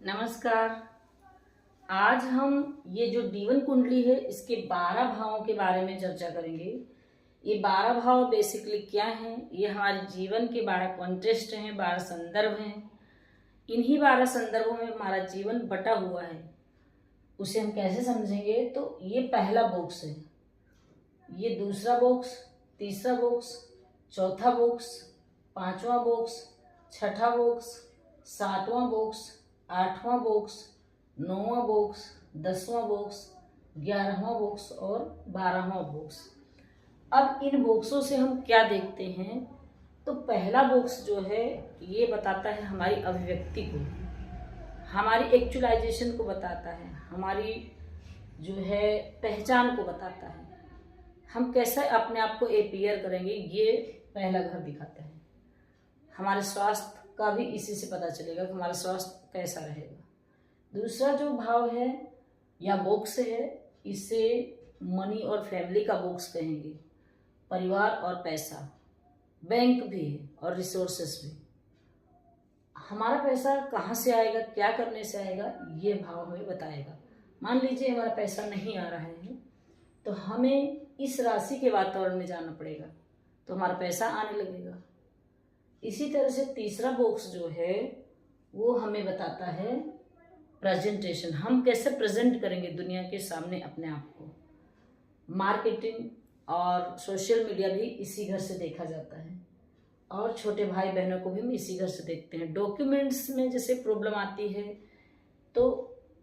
नमस्कार। आज हम ये जो जीवन कुंडली है इसके 12 भावों के बारे में चर्चा करेंगे। ये 12 भाव बेसिकली क्या हैं? ये हमारे जीवन के 12 कॉन्टेस्ट हैं, 12 संदर्भ हैं। इन्हीं 12 संदर्भों में हमारा जीवन बटा हुआ है। उसे हम कैसे समझेंगे? तो ये पहला बॉक्स है, ये दूसरा बॉक्स, तीसरा बॉक्स, चौथा बॉक्स, पांचवा बॉक्स, छठा बॉक्स, सातवां बॉक्स, आठवां बॉक्स, नौवां बॉक्स, 10वां बॉक्स, 11वां बॉक्स और 12वां बॉक्स। अब इन बॉक्सों से हम क्या देखते हैं? तो पहला बॉक्स जो है ये बताता है हमारी अभिव्यक्ति को, हमारी एक्चुअलाइजेशन को बताता है, हमारी जो है पहचान को बताता है, हम कैसे अपने आप को अपीयर करेंगे, ये पहला घर दिखाता है। हमारे स्वास्थ्य का भी इसी से पता चलेगा कि हमारा स्वास्थ्य कैसा रहेगा। दूसरा जो भाव है या बॉक्स है, इसे मनी और फैमिली का बॉक्स कहेंगे। परिवार और पैसा, बैंक भी है और रिसोर्सेस भी। हमारा पैसा कहाँ से आएगा, क्या करने से आएगा, ये भाव हमें बताएगा। मान लीजिए हमारा पैसा नहीं आ रहा है तो हमें इस राशि के वातावरण में जाना पड़ेगा तो हमारा पैसा आने लगेगा। इसी तरह से तीसरा बॉक्स जो है वो हमें बताता है प्रेजेंटेशन, हम कैसे प्रेजेंट करेंगे दुनिया के सामने अपने आप को। मार्केटिंग और सोशल मीडिया भी इसी घर से देखा जाता है और छोटे भाई बहनों को भी हम इसी घर से देखते हैं। डॉक्यूमेंट्स में जैसे प्रॉब्लम आती है तो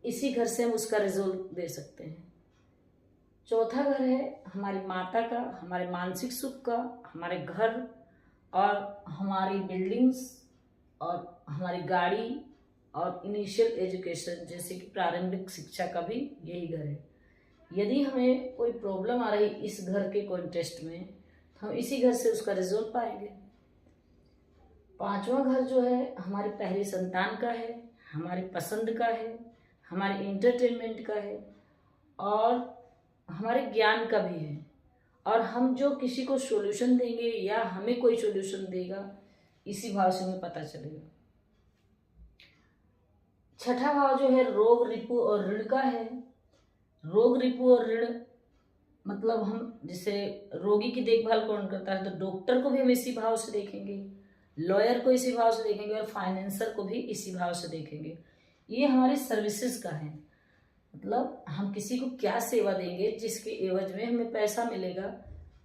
इसी घर से हम उसका रिजल्ट दे सकते हैं। चौथा घर है हमारी माता का, हमारे मानसिक सुख का, हमारे घर और हमारी बिल्डिंग्स और हमारी गाड़ी और इनिशियल एजुकेशन जैसे कि प्रारंभिक शिक्षा का भी यही घर है। यदि हमें कोई प्रॉब्लम आ रही इस घर के कॉन्टेस्ट में तो हम इसी घर से उसका रिजल्ट पाएंगे। पांचवा घर जो है हमारी पहली संतान का है, हमारी पसंद का है, हमारे इंटरटेनमेंट का है और हमारे ज्ञान का भी है। और हम जो किसी को सॉल्यूशन देंगे या हमें कोई सॉल्यूशन देगा, इसी भाव से हमें पता चलेगा। छठा भाव जो है रोग, रिपु और ऋण का है। रोग, रिपु और ऋण मतलब हम जैसे रोगी की देखभाल कौन करता है तो डॉक्टर को भी हम इसी भाव से देखेंगे, लॉयर को इसी भाव से देखेंगे और फाइनेंसर को भी इसी भाव से देखेंगे। ये हमारी सर्विसेज का है, मतलब हम किसी को क्या सेवा देंगे जिसके एवज में हमें पैसा मिलेगा,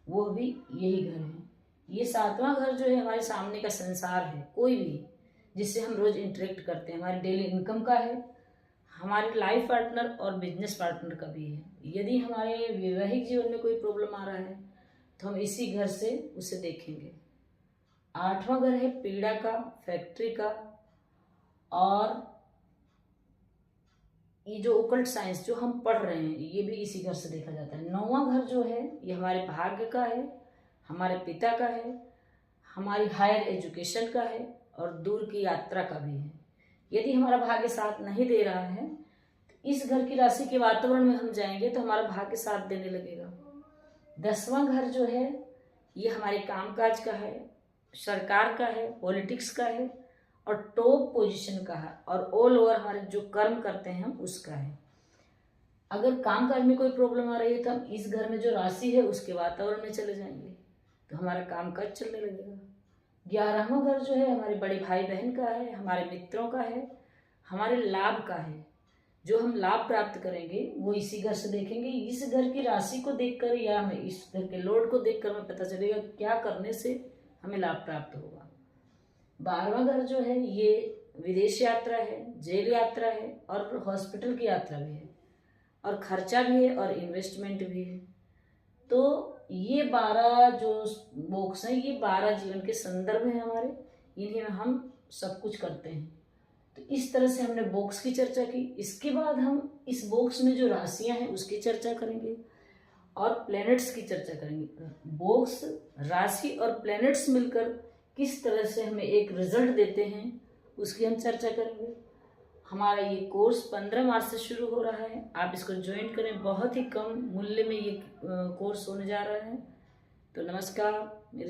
वो भी यही घर है। ये सातवां घर जो है हमारे सामने का संसार है, कोई भी जिससे हम रोज इंटरेक्ट करते हैं, हमारी डेली इनकम का है, हमारे लाइफ पार्टनर और बिजनेस पार्टनर का भी है। यदि हमारे वैवाहिक जीवन में कोई प्रॉब्लम आ रहा है तो हम इसी घर से उसे देखेंगे। आठवां घर है पीड़ा का, फैक्ट्री का और ये जो ओकल्ट साइंस जो हम पढ़ रहे हैं ये भी इसी घर से देखा जाता है। नौवां घर जो है ये हमारे भाग्य का है, हमारे पिता का है, हमारी हायर एजुकेशन का है और दूर की यात्रा का भी है। यदि हमारा भाग्य साथ नहीं दे रहा है तो इस घर की राशि के वातावरण में हम जाएंगे तो हमारा भाग्य साथ देने लगेगा। 10वां घर जो है ये हमारे कामकाज का है, सरकार का है, पॉलिटिक्स का है और टॉप पोजीशन का है और ऑल ओवर हमारे जो कर्म करते हैं हम उसका है। अगर कामकाज में कोई प्रॉब्लम आ रही है तो हम इस घर में जो राशि है उसके वातावरण में चले जाएंगे तो हमारा कामकाज चलने लगेगा। 11वां घर जो है हमारे बड़े भाई बहन का है, हमारे मित्रों का है, हमारे लाभ का है। जो हम लाभ प्राप्त करेंगे वो इसी घर से देखेंगे। इस घर की राशि को देखकर या हमें इस घर के लॉर्ड को देखकर हमें पता चलेगा क्या करने से हमें लाभ प्राप्त होगा। 12वां घर जो है ये विदेश यात्रा है, जेल यात्रा है और हॉस्पिटल की यात्रा भी है और खर्चा भी है और इन्वेस्टमेंट भी है। तो ये 12 जो बॉक्स हैं ये 12 जीवन के संदर्भ हैं हमारे, इन्हीं में हम सब कुछ करते हैं। तो इस तरह से हमने बॉक्स की चर्चा की। इसके बाद हम इस बॉक्स में जो राशियां हैं उसकी चर्चा करेंगे और प्लैनेट्स की चर्चा करेंगे। बॉक्स, राशि और प्लैनेट्स मिलकर किस तरह से हमें एक रिजल्ट देते हैं उसकी हम चर्चा करेंगे। हमारा ये कोर्स 15 मार्च से शुरू हो रहा है, आप इसको ज्वाइन करें। बहुत ही कम मूल्य में ये कोर्स होने जा रहा है। तो नमस्कार।